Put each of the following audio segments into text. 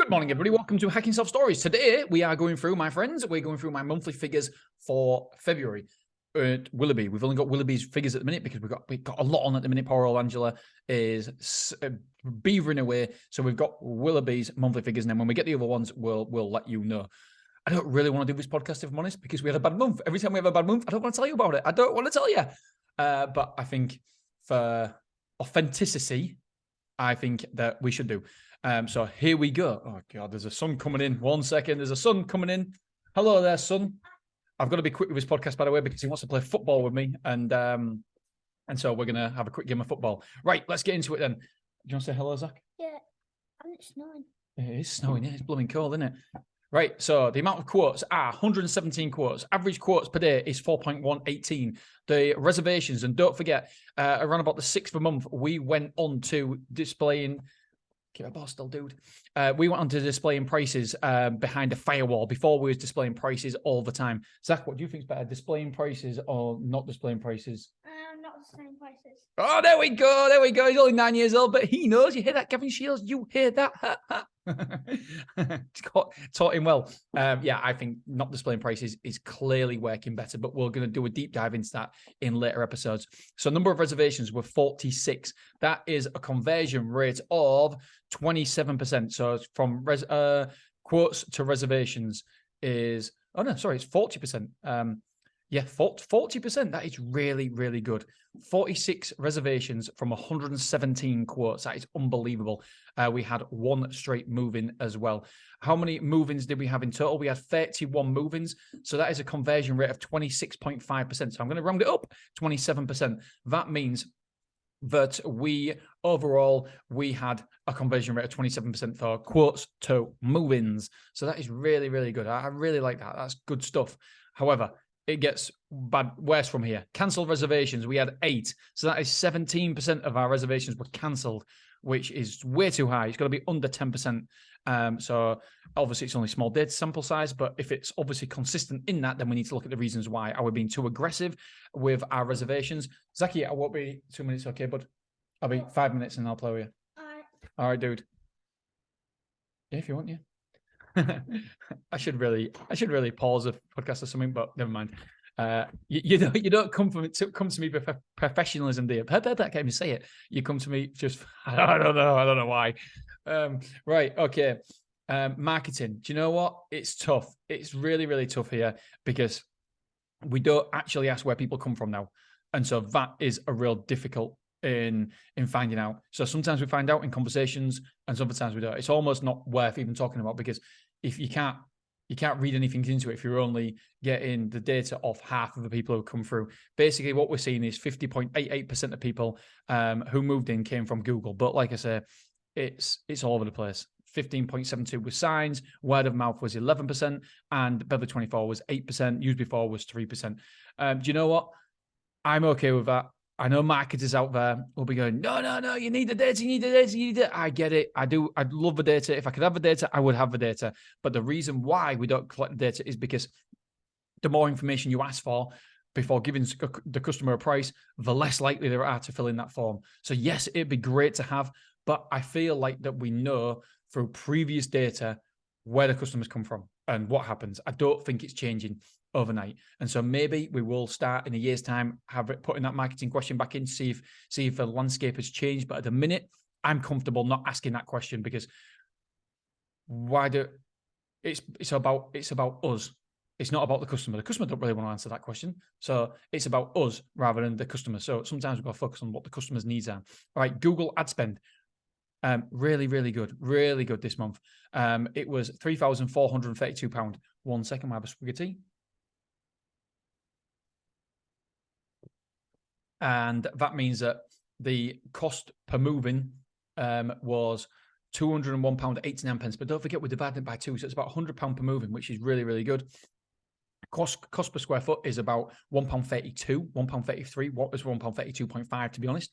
Good morning, everybody. Welcome to Hacking Self Stories. Today, we are going through, my friends, we're going through my monthly figures for February at Willoughby. We've only got Willoughby's figures at the minute because we've got a lot on at the minute. Poor old Angela is beavering away. So we've got Willoughby's monthly figures, and then when we get the other ones, we'll let you know. I don't really want to do this podcast, if I'm honest, because we had a bad month. Every time we have a bad month, I don't want to tell you about it. I don't want to tell you. But I think for authenticity, I think that we should do. So here we go. Oh, God, there's a sun coming in. 1 second. There's a sun coming in. Hello there, son. I've got to be quick with this podcast, by the way, because he wants to play football with me. And so we're going to have a quick game of football. Right, let's get into it then. Do you want to say hello, Zach? Yeah, and it's snowing. It is snowing, yeah. It's blooming cold, isn't it? Right, so the amount of quotes are 117 quotes. Average quotes per day is 4.118. The reservations, and don't forget, around about the 6th of the month, we went on to displaying... Keep my boss still, dude. We went on to displaying prices behind a firewall. Before, we was displaying prices all the time. Zach, what do you think is better, displaying prices or not displaying prices? Not displaying prices. Oh, there we go. There we go. He's only 9 years old, but he knows. You hear that, Gavin Shields? You hear that? Taught him well. Yeah, I think not displaying prices is clearly working better, but we're going to do a deep dive into that in later episodes. So number of reservations were 46. That is a conversion rate of 27%. So from quotes to reservations is, oh no, sorry, it's 40%. Yeah, 40%. That is really, really good. 46 reservations from 117 quotes. That is unbelievable. We had one straight move-in as well. How many move-ins did we have in total? We had 31 move-ins. So that is a conversion rate of 26.5%. So I'm going to round it up, 27%. That means that we had a conversion rate of 27% for quotes to move-ins. So that is really, really good. I really like that. That's good stuff. However, it gets worse from here. Cancelled reservations, we had 8. So that is 17% of our reservations were cancelled, which is way too high. It's got to be under 10%. So obviously it's only small data sample size, but if it's obviously consistent in that, then we need to look at the reasons why. Are we being too aggressive with our reservations? Zaki, I won't be 2 minutes, okay, bud? I'll be 5 minutes and I'll play with you. All right, dude. Yeah, if you want, yeah. I should really pause the podcast or something, but never mind. You don't come to me for professionalism, dear. I can't even say it. You come to me just I don't know why. Right, okay. Marketing. Do you know what? It's tough. It's really, really tough here because we don't actually ask where people come from now, and so that is a real difficult in finding out. So sometimes we find out in conversations and sometimes we don't. It's almost not worth even talking about because if you can't read anything into it if you're only getting the data of half of the people who come through. Basically what we're seeing is 50.88% of people who moved in came from Google. But like I say, it's all over the place. 15.72 was signs, word of mouth was 11%, and Beverly24 was 8%, used before was 3%. Do you know what? I'm okay with that. I know marketers out there will be going, no, you need the data, I get it. I do. I'd love the data. If I could have the data, I would have the data. But the reason why we don't collect the data is because the more information you ask for before giving the customer a price, the less likely they are to fill in that form. So yes, it'd be great to have, but I feel like that we know through previous data where the customers come from and what happens. I don't think it's changing overnight. And so maybe we will start in a year's time, putting that marketing question back in, see if the landscape has changed. But at the minute, I'm comfortable not asking that question because it's about us. It's not about the customer. The customer don't really want to answer that question. So it's about us rather than the customer. So sometimes we've got to focus on what the customer's needs are. All right, Google ad spend. Really, really good. Really good this month. It was £3,432. 1 second, I have a spaghetti. And that means that the cost per moving was £201.89. But don't forget, we're dividing it by 2. So it's about £100 per moving, which is really, really good. Cost per square foot is about £1.32, £1.33. What was £1.32.5, to be honest,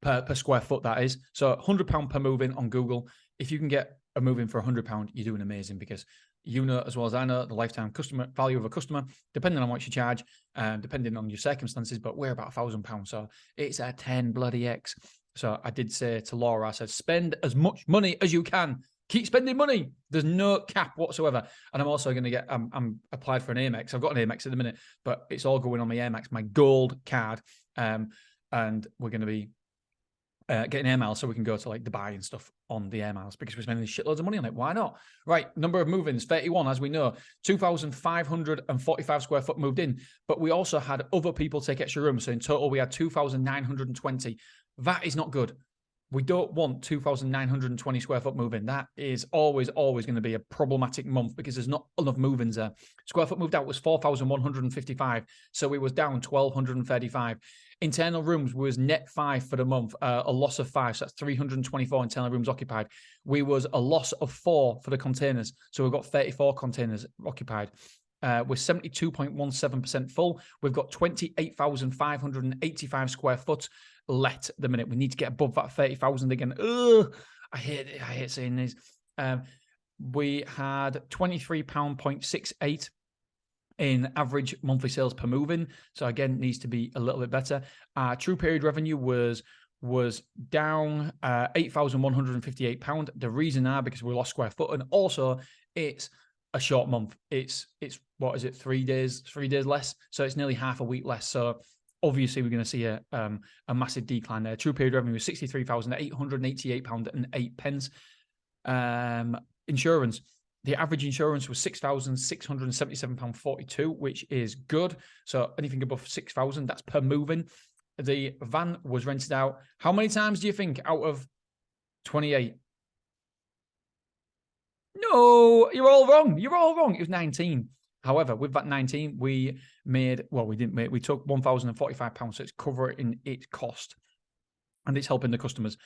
per square foot, that is. So £100 per moving on Google. If you can get a moving for £100, you're doing amazing because you know as well as I know the lifetime customer value of a customer, depending on what you charge, depending on your circumstances, but we're about £1,000. So it's a 10 bloody X. So I did say to Laura, I said, spend as much money as you can Keep spending money. There's no cap whatsoever. And I'm also going to get, I'm applied for an Amex. I've got an Amex at the minute, but it's all going on my Amex, my gold card. And we're going to be getting air miles so we can go to like Dubai and stuff on the air miles because we're spending shitloads of money on it. Why not? Right. Number of move-ins, 31, as we know, 2,545 square foot moved in, but we also had other people take extra rooms. So in total, we had 2,920. That is not good. We don't want 2,920 square foot move-in. That is always going to be a problematic month because there's not enough move-ins there. Square foot moved out was 4,155. So we was down 1,235. Internal rooms was net 5 for the month, a loss of 5. So that's 324 internal rooms occupied. We was a loss of 4 for the containers. So we've got 34 containers occupied. We're 72.17% full. We've got 28,585 square foot let at the minute. We need to get above that 30,000 again. Ugh, I hate saying this. We had £23.68 in average monthly sales per move-in. So again, needs to be a little bit better. True period revenue was down £8,158. The reason because we lost square foot, and also it's a short month. It's what is it, 3 days less. So it's nearly half a week less. So obviously we're going to see a massive decline there. True period revenue was £63,888.08. Insurance. The average insurance was £6,677.42, which is good. So anything above 6,000, that's per move-in. The van was rented out. How many times do you think out of 28? No, you're all wrong. You're all wrong. It was 19. However, with that 19, we took £1,045, so it's covering its cost. And it's helping the customers.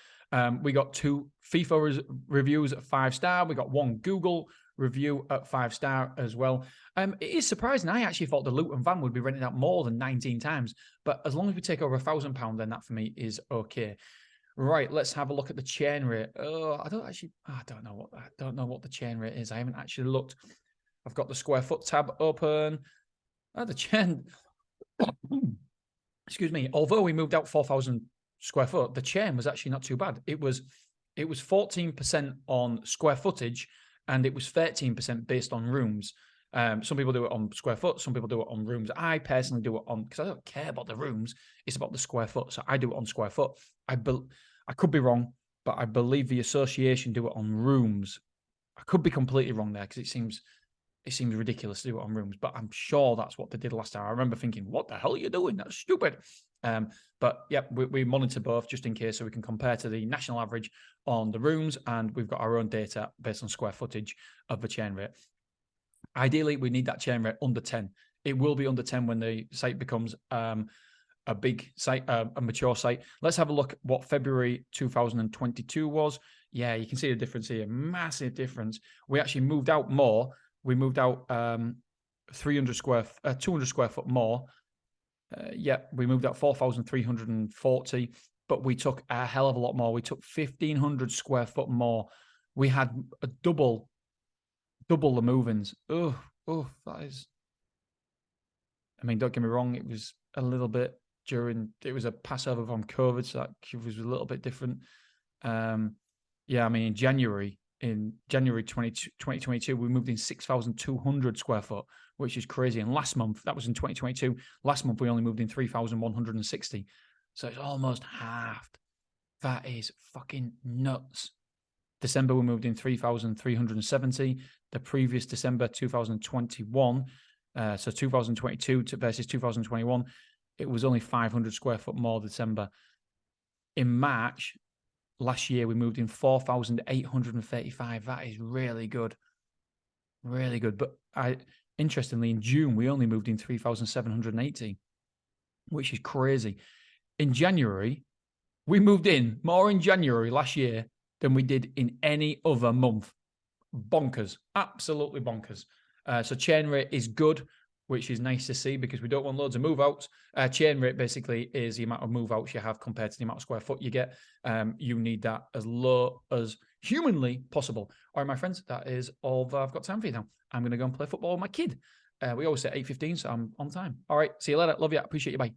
We got 2 FIFA reviews at 5-star. We got 1 Google review at 5-star as well. It is surprising. I actually thought the Luton van would be rented out more than 19 times. But as long as we take over £1,000, then that for me is okay. Right, let's have a look at the churn rate. I don't know what the churn rate is. I haven't actually looked. I've got the square foot tab open. The churn. Excuse me. Although we moved out 4,000 square foot, the churn was actually not too bad. It was 14% on square footage, and it was 13% based on rooms. Some people do it on square foot, some people do it on rooms. I personally do it on, because I don't care about the rooms, it's about the square foot. So I do it on square foot. I could be wrong, but I believe the association do it on rooms. I could be completely wrong there because it seems ridiculous to do it on rooms, but I'm sure that's what they did last time. I remember thinking, what the hell are you doing? That's stupid. But yeah, we monitor both just in case so we can compare to the national average on the rooms, and we've got our own data based on square footage of the churn rate. Ideally, we need that churn rate under 10. It will be under 10 when the site becomes a big site, a mature site. Let's have a look what February 2022 was. Yeah, you can see the difference here. Massive difference. We actually moved out more. We moved out 200 square foot more. We moved out 4,340, but we took a hell of a lot more. We took 1,500 square foot more. We had a double the move-ins. That is. I mean, don't get me wrong. It was a little bit it was a Passover from COVID, so that was a little bit different. I mean, in January 2022, we moved in 6,200 square foot, which is crazy. And last month, that was in 2022. Last month, we only moved in 3,160. So it's almost halved. That is fucking nuts. December, we moved in 3,370. The previous December, 2021. So 2022 versus 2021, it was only 500 square foot more December. In March last year, we moved in 4,835. That is really good. Really good. But interestingly, in June, we only moved in 3,780, which is crazy. In January, we moved in more in January last year than we did in any other month. Bonkers. Absolutely bonkers. So churn rate is good, which is nice to see because we don't want loads of move-outs. Churn rate basically is the amount of move-outs you have compared to the amount of square foot you get. You need that as low as humanly possible. All right, my friends, that is all that I've got time for you now. I'm going to go and play football with my kid. We always say 8:15, so I'm on time. All right, see you later. Love you. Appreciate you. Bye.